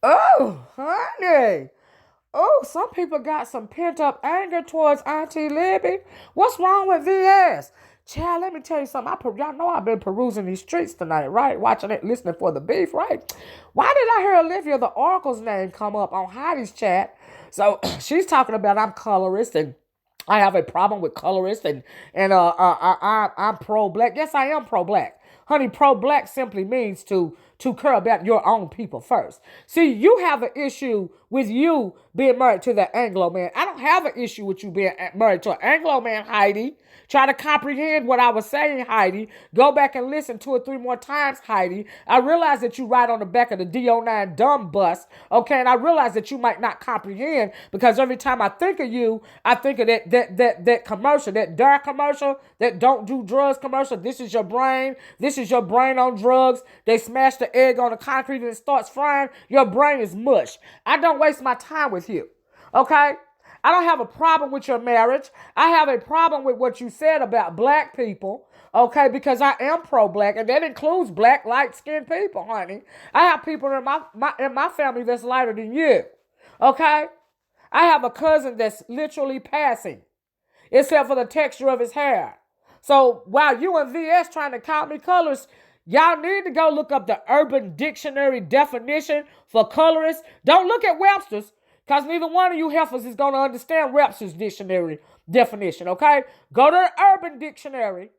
Oh, honey. Oh, some people got some pent up anger towards Auntie Libby. What's wrong with VS? Child, let me tell you something. Y'all know I've been perusing these streets tonight, right? Watching it, listening for the beef, right? Why did I hear Olivia the Oracle's name come up on Heidi's chat? So she's talking about I'm colorist and I have a problem with colorists and I'm pro black. Yes, I am pro black. Honey, pro black simply means to care about your own people first. See, you have an issue with you being married to the Anglo man. I don't have an issue with you being married to an Anglo man, Heidi. Try to comprehend what I was saying, Heidi. Go back and listen 2 or 3 more times, Heidi. I realize that you ride on the back of the DO9 dumb bus, okay? And I realize that you might not comprehend because every time I think of you, I think of that commercial, that dark commercial, that don't do drugs commercial. This is your brain. This is your brain on drugs. They smash the egg on the concrete and it starts frying. Your brain is mush. I don't waste my time with you, okay? I don't have a problem with your marriage. I have a problem with what you said about black people, okay, because I am pro-black, and that includes black, light-skinned people, honey. I have people in my family that's lighter than you, okay? I have a cousin that's literally passing, except for the texture of his hair. So while you and VS trying to count me colors, y'all need to go look up the Urban Dictionary definition for colorist. Don't look at Webster's, because neither one of you heifers is going to understand Webster's dictionary definition, okay? Go to the Urban Dictionary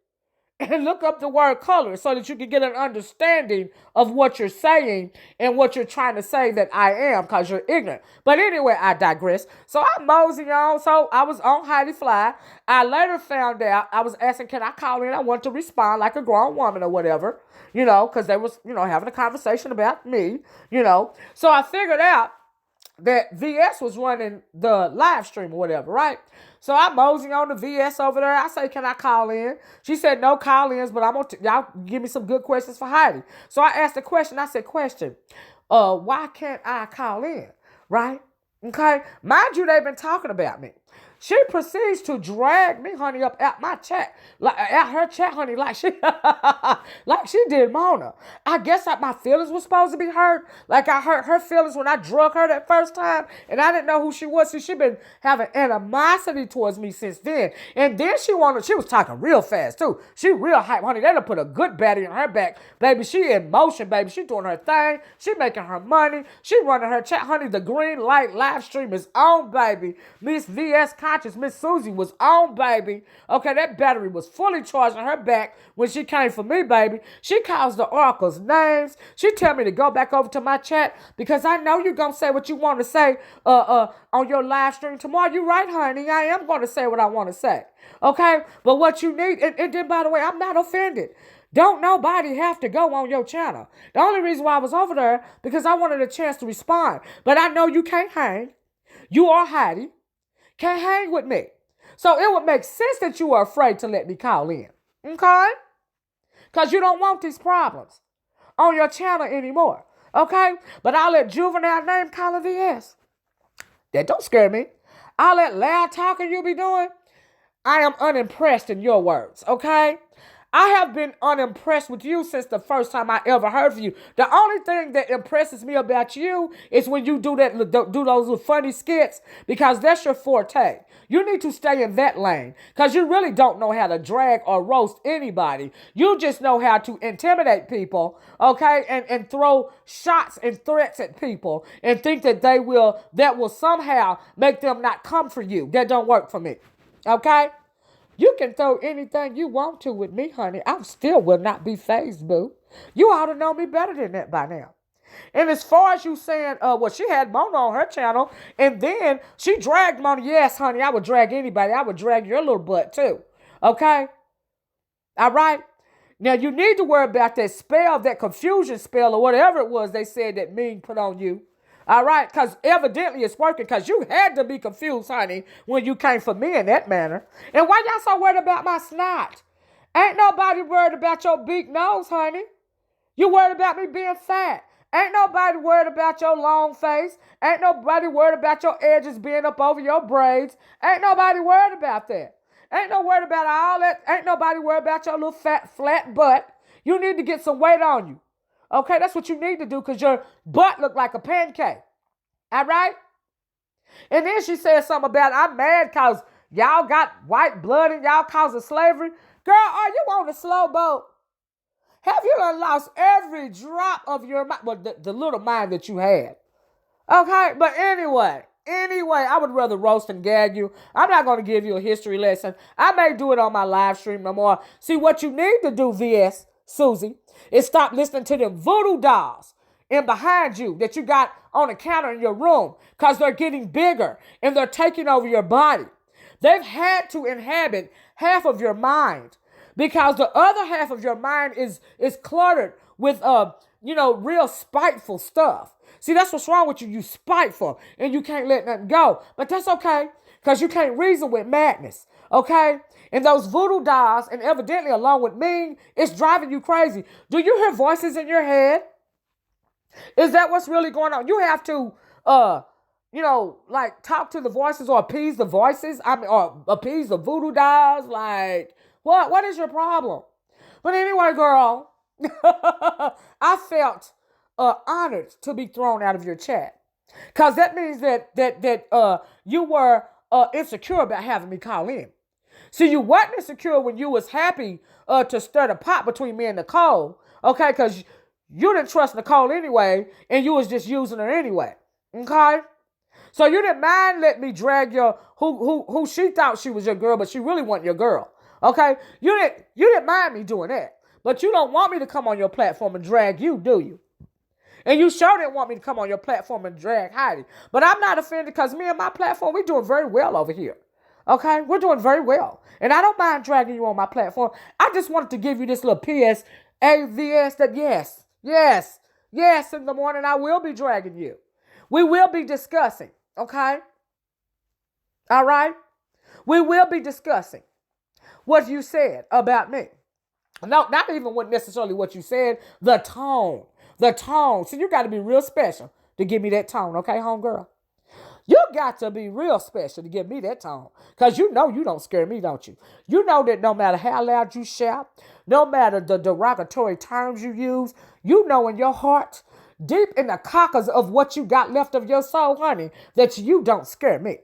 and look up the word color so that you can get an understanding of what you're saying and what you're trying to say that I am because you're ignorant. But anyway, I digress. So I mosey on. So I was on Heidifly. I later found out, I was asking, can I call in? I want to respond like a grown woman or whatever, because they was, having a conversation about me. So I figured out that VS was running the live stream or whatever, right? So I mosey on the VS over there. I say, can I call in? She said, no call-ins, but y'all give me some good questions for Heidi. So I asked the question. I said, question, why can't I call in, right? Okay? Mind you, they've been talking about me. She proceeds to drag me, honey, up at my chat, like at her chat, honey, like she, like she did Mona. I guess my feelings were supposed to be hurt. Like I hurt her feelings when I drug her that first time, and I didn't know who she was. See, she been having animosity towards me since then. And then she was talking real fast too. She real hype, honey. They done put a good baddie in her back, baby. She in motion, baby. She doing her thing. She making her money. She running her chat, honey. The green light live stream is on, baby. Miss VS Conscious, Miss Susie was on, baby. Okay, that battery was fully charged on her back when she came for me, baby. She calls the oracles names. She tell me to go back over to my chat because I know you're gonna say what you want to say on your live stream tomorrow. You right, honey. I am gonna say what I want to say. Okay? But what you need, and then by the way, I'm not offended. Don't nobody have to go on your channel. The only reason why I was over there because I wanted a chance to respond. But I know you can't hang. You are Heidi. Can't hang with me. So it would make sense that you are afraid to let me call in. Okay? Because you don't want these problems on your channel anymore. Okay? But I'll let juvenile name call VS. That don't scare me. All that loud talking you be doing, I am unimpressed in your words. Okay? I have been unimpressed with you since the first time I ever heard from you. The only thing that impresses me about you is when you do those little funny skits because that's your forte. You need to stay in that lane because you really don't know how to drag or roast anybody. You just know how to intimidate people, okay, and throw shots and threats at people and think that that will somehow make them not come for you. That don't work for me, okay? You can throw anything you want to with me, honey. I still will not be fazed, boo. You ought to know me better than that by now. And as far as you saying, she had Mona on her channel, and then she dragged Mona. Yes, honey, I would drag anybody. I would drag your little butt too. Okay? All right? Now, you need to worry about that spell, that confusion spell, or whatever it was they said that Ming put on you. All right, because evidently it's working because you had to be confused, honey, when you came for me in that manner. And why y'all so worried about my snot? Ain't nobody worried about your big nose, honey. You worried about me being fat. Ain't nobody worried about your long face. Ain't nobody worried about your edges being up over your braids. Ain't nobody worried about that. Ain't no worried about all that. Ain't nobody worried about your little fat, flat butt. You need to get some weight on you. Okay, that's what you need to do because your butt look like a pancake. All right? And then she said something about, I'm mad because y'all got white blood in y'all cause of slavery. Girl, are you on the slow boat? Have you done lost every drop of your mind? Well, the little mind that you had. Okay, but anyway, I would rather roast and gag you. I'm not going to give you a history lesson. I may do it on my live stream no more. See, what you need to do, VS, Susie, is stop listening to them voodoo dolls in behind you that you got on the counter in your room because they're getting bigger and they're taking over your body. They've had to inhabit half of your mind because the other half of your mind is cluttered with real spiteful stuff. See, that's what's wrong with you. You spiteful and you can't let nothing go. But that's okay because you can't reason with madness. Okay? And those voodoo dolls, and evidently along with me, it's driving you crazy. Do you hear voices in your head? Is that what's really going on? You have to, talk to the voices or appease the voices. Or appease the voodoo dolls. Like, what is your problem? But anyway, girl, I felt honored to be thrown out of your chat. Because that means that you were insecure about having me call in. See, you wasn't insecure when you was happy to stir the pot between me and Nicole. Okay, because you didn't trust Nicole anyway, and you was just using her anyway. Okay? So you didn't mind letting me drag your who she thought she was your girl, but she really wasn't your girl. Okay? You didn't mind me doing that. But you don't want me to come on your platform and drag you, do you? And you sure didn't want me to come on your platform and drag Heidi. But I'm not offended because me and my platform, we're doing very well over here. Okay? We're doing very well. And I don't mind dragging you on my platform. I just wanted to give you this little PS, AVS that yes, in the morning I will be dragging you. We will be discussing. Okay? All right? We will be discussing what you said about me. No, not even what necessarily what you said, the tone. The tone. So you got to be real special to give me that tone, okay, homegirl? You got to be real special to give me that tone. Because you know you don't scare me, don't you? You know that no matter how loud you shout, no matter the derogatory terms you use, you know in your heart, deep in the cockers of what you got left of your soul, honey, that you don't scare me.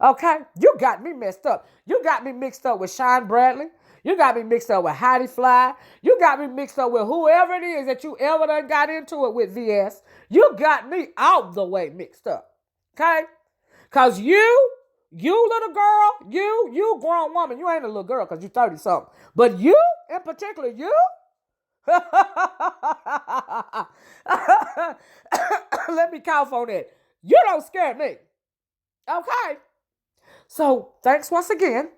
Okay? You got me messed up. You got me mixed up with Sean Bradley. You got me mixed up with Heidifly. You got me mixed up with whoever it is that you ever done got into it with, VS. You got me all the way mixed up. Okay? Because you little girl, you grown woman, you ain't a little girl because you 30-something. But you, in particular, you, let me cough on that. You don't scare me. Okay? So, thanks once again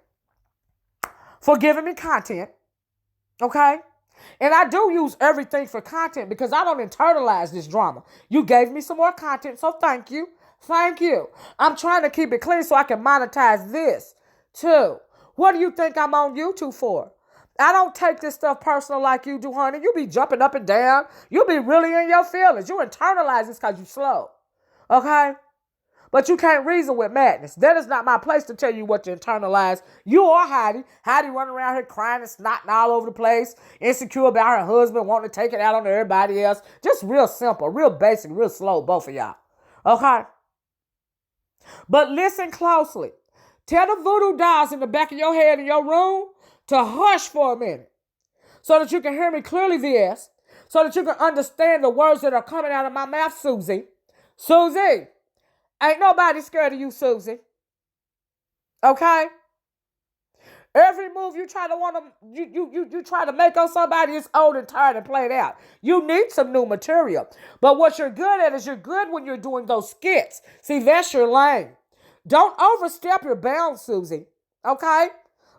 for giving me content, okay? And I do use everything for content because I don't internalize this drama. You gave me some more content, so thank you. Thank you. I'm trying to keep it clean so I can monetize this, too. What do you think I'm on YouTube for? I don't take this stuff personal like you do, honey. You be jumping up and down. You be really in your feelings. You internalize this because you slow, okay? But you can't reason with madness. That is not my place to tell you what to internalize. You are Heidi. Heidi running around here crying and snotting all over the place. Insecure about her husband, wanting to take it out on everybody else. Just real simple, real basic, real slow, both of y'all. Okay? But listen closely. Tell the voodoo dolls in the back of your head in your room to hush for a minute. So that you can hear me clearly, VS. So that you can understand the words that are coming out of my mouth, Susie. Susie. Ain't nobody scared of you, Susie. Okay? Every move you try to you try to make on somebody is old and tired and played out. You need some new material. But what you're good at is you're good when you're doing those skits. See, that's your lane. Don't overstep your bounds, Susie. Okay?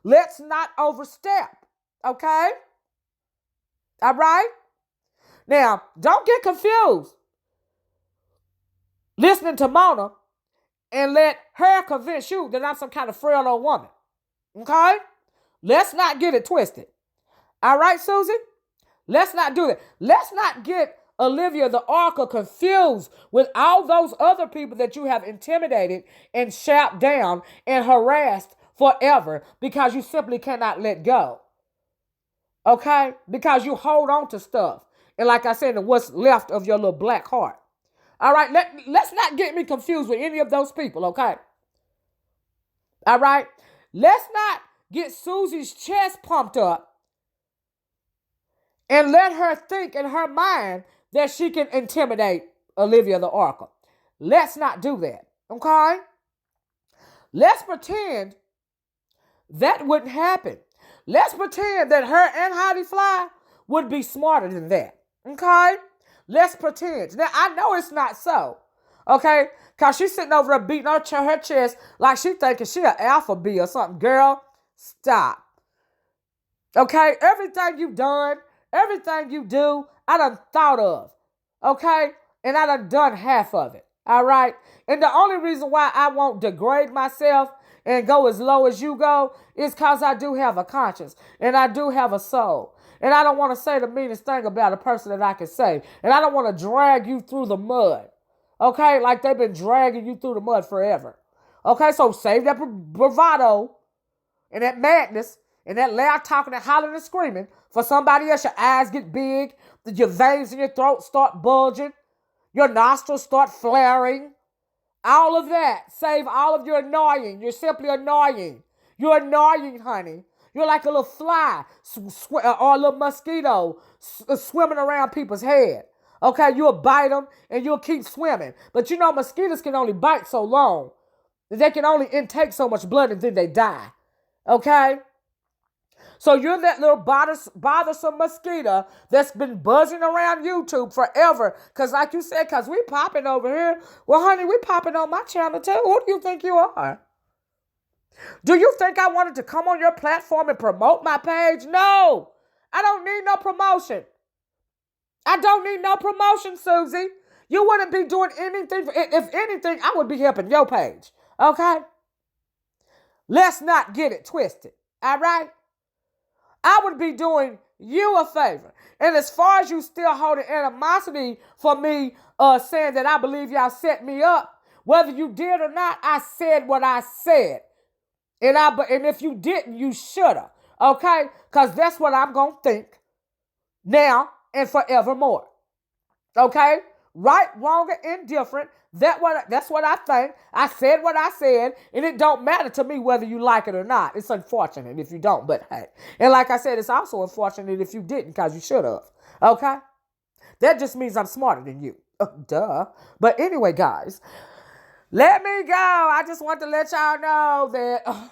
Let's not overstep. Okay? All right? Now, don't get confused listening to Mona and let her convince you that I'm some kind of frail old woman. Okay? Let's not get it twisted. All right, Susie? Let's not do that. Let's not get Olivia the Oracle confused with all those other people that you have intimidated and shot down and harassed forever because you simply cannot let go. Okay? Because you hold on to stuff And like I said, what's left of your little black heart. All right, let's not get me confused with any of those people, okay? All right? Let's not get Susie's chest pumped up and let her think in her mind that she can intimidate Olivia the Oracle. Let's not do that, okay? Let's pretend that wouldn't happen. Let's pretend that her and Heidifly would be smarter than that, okay? Let's pretend. Now, I know it's not so, okay? Because she's sitting over there beating her chest like she thinking she an alpha B or something. Girl, stop. Okay? Everything you've done, everything you do, I done thought of, okay? And I done half of it, all right? And the only reason why I won't degrade myself and go as low as you go is because I do have a conscience and I do have a soul. And I don't want to say the meanest thing about a person that I can say. And I don't want to drag you through the mud, okay? Like they've been dragging you through the mud forever. Okay, so save that bravado and that madness and that loud talking and hollering and screaming for somebody else. Your eyes get big, your veins in your throat start bulging, your nostrils start flaring. All of that. Save all of your annoying. You're simply annoying. You're annoying, honey. You're like a little fly or a little mosquito swimming around people's head. Okay, you'll bite them and you'll keep swimming. But you know, mosquitoes can only bite so long. They can only intake so much blood and then they die. Okay? So you're that little bothersome mosquito that's been buzzing around YouTube forever. Because like you said, because we popping over here. Well, honey, we popping on my channel too. Who do you think you are? Do you think I wanted to come on your platform and promote my page? No. I don't need no promotion. I don't need no promotion, Susie. You wouldn't be doing anything. If anything, I would be helping your page. Okay? Let's not get it twisted. All right? I would be doing you a favor. And as far as you still holding animosity for me saying that I believe y'all set me up, whether you did or not, I said what I said. And if you didn't, you should have. Okay? Because that's what I'm going to think now and forevermore. Okay? Right, wrong, or indifferent. That's what I think. I said what I said, and it don't matter to me whether you like it or not. It's unfortunate if you don't, but hey. And like I said, it's also unfortunate if you didn't, because you should have. Okay? That just means I'm smarter than you. Duh. But anyway, guys, let me go. I just want to let y'all know that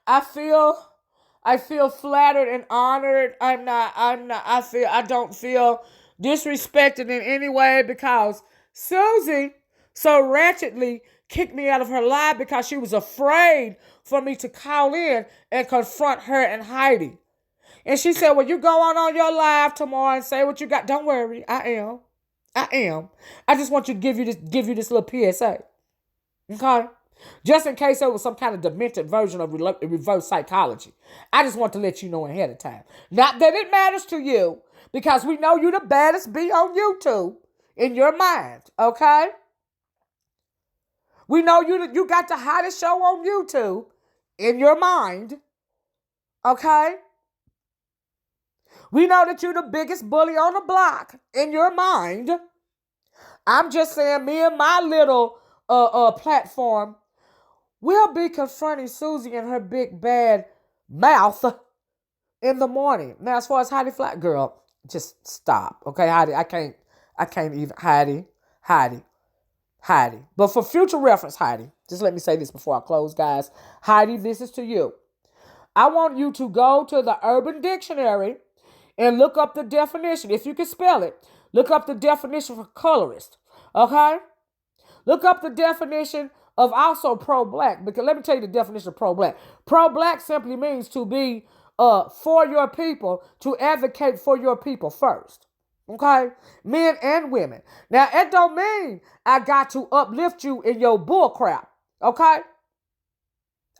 I feel flattered and honored. I don't feel disrespected in any way because Susie so ratchetly kicked me out of her live because she was afraid for me to call in and confront her and Heidi. And she said, well, you go on your live tomorrow and say what you got. Don't worry. I am. I just want you to give you this little PSA. Okay? Just in case there was some kind of demented version of reverse psychology. I just want to let you know ahead of time. Not that it matters to you, because we know you the baddest bee on YouTube in your mind. Okay? We know you got the hottest show on YouTube in your mind. Okay? We know that you're the biggest bully on the block in your mind. I'm just saying, me and my little platform will be confronting Susie and her big bad mouth in the morning. Now, as far as Heidifly, girl, just stop. Okay, Heidi, I can't even, Heidi. But for future reference, Heidi, just let me say this before I close, guys. Heidi, this is to you. I want you to go to the Urban Dictionary and look up the definition. If you can spell it, look up the definition for colorist. Okay? Look up the definition of also pro-black. Because let me tell you the definition of pro-black. Pro-black simply means to be for your people, to advocate for your people first. Okay? Men and women. Now, it don't mean I got to uplift you in your bull crap. Okay?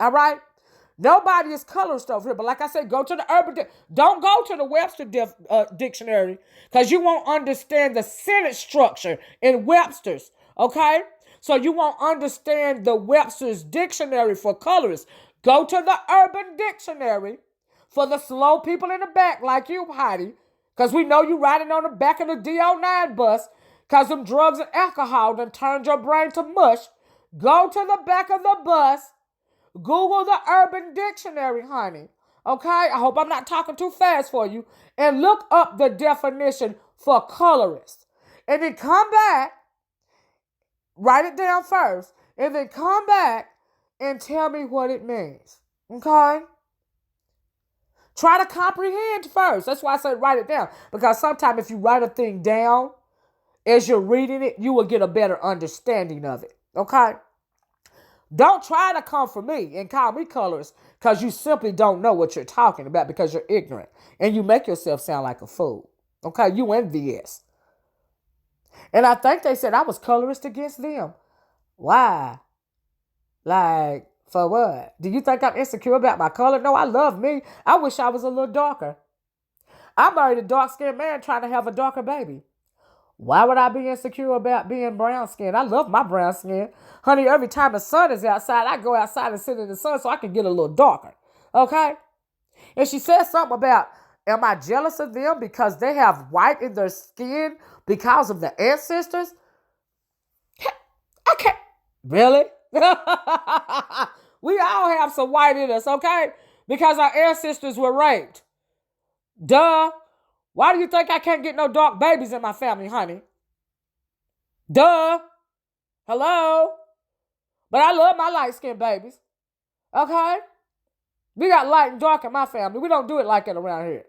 All right? Nobody is colorist over here. But like I said, go to the Urban Don't go to the Webster Dictionary, because you won't understand the sentence structure in Webster's. Okay? So you won't understand the Webster's Dictionary for colorists. Go to the Urban Dictionary for the slow people in the back like you, Heidi. Because we know you riding on the back of the D09 bus because them drugs and alcohol done turned your brain to mush. Go to the back of the bus. Google the Urban Dictionary, honey. Okay? I hope I'm not talking too fast for you. And look up the definition for colorist. And then come back. Write it down first. And then come back and tell me what it means. Okay? Try to comprehend first. That's why I say write it down. Because sometimes if you write a thing down, as you're reading it, you will get a better understanding of it. Okay? Don't try to come for me and call me colorist because you simply don't know what you're talking about because you're ignorant. And you make yourself sound like a fool. Okay? You and VS. And I think they said I was colorist against them. Why? Like, for what? Do you think I'm insecure about my color? No, I love me. I wish I was a little darker. I married a dark-skinned man trying to have a darker baby. Why would I be insecure about being brown-skinned? I love my brown skin. Honey, every time the sun is outside, I go outside and sit in the sun so I can get a little darker. Okay? And she said something about, am I jealous of them because they have white in their skin because of the ancestors? Okay. Really? We all have some white in us, okay? Because our ancestors were raped. Duh. Why do you think I can't get no dark babies in my family, honey? Duh. Hello? But I love my light-skinned babies. Okay? We got light and dark in my family. We don't do it like that around here.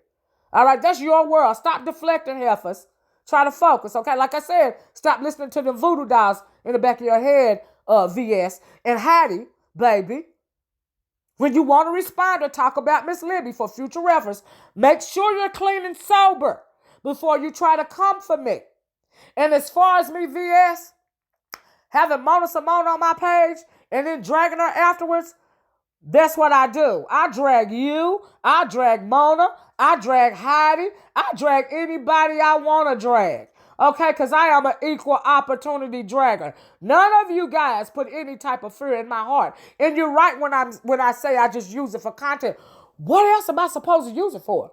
All right? That's your world. Stop deflecting, heifers. Try to focus, okay? Like I said, stop listening to the voodoo dolls in the back of your head, VS. And Hattie, baby, when you want to respond or talk about Miss Libby for future reference, make sure you're clean and sober before you try to come for me. And as far as me, VS, having Mona Simone on my page and then dragging her afterwards, that's what I do. I drag you. I drag Mona. I drag Heidi. I drag anybody I want to drag. Okay, because I am an equal opportunity dragger. None of you guys put any type of fear in my heart. And you're right when I say I just use it for content. What else am I supposed to use it for?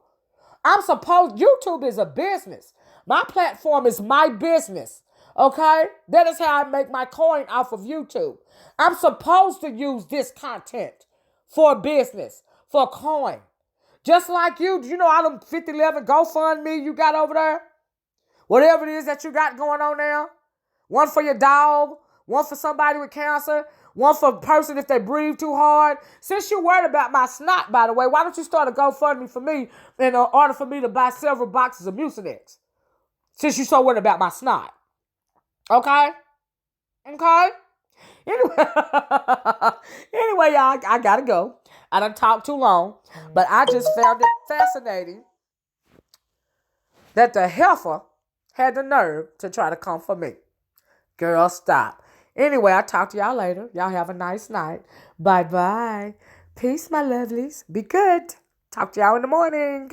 YouTube is a business. My platform is my business. Okay? That is how I make my coin off of YouTube. I'm supposed to use this content for business, for coin. Just like you know all them 5011 GoFundMe you got over there? Whatever it is that you got going on now. One for your dog, one for somebody with cancer, one for a person if they breathe too hard. Since you're worried about my snot, by the way, why don't you start a GoFundMe for me in order for me to buy several boxes of Mucinex? Since you're so worried about my snot. Okay? Okay? Anyway, y'all, I gotta go. I done talked too long, but I just found it fascinating that the heifer had the nerve to try to come for me. Girl, stop. Anyway, I'll talk to y'all later. Y'all have a nice night. Bye-bye. Peace, my lovelies. Be good. Talk to y'all in the morning.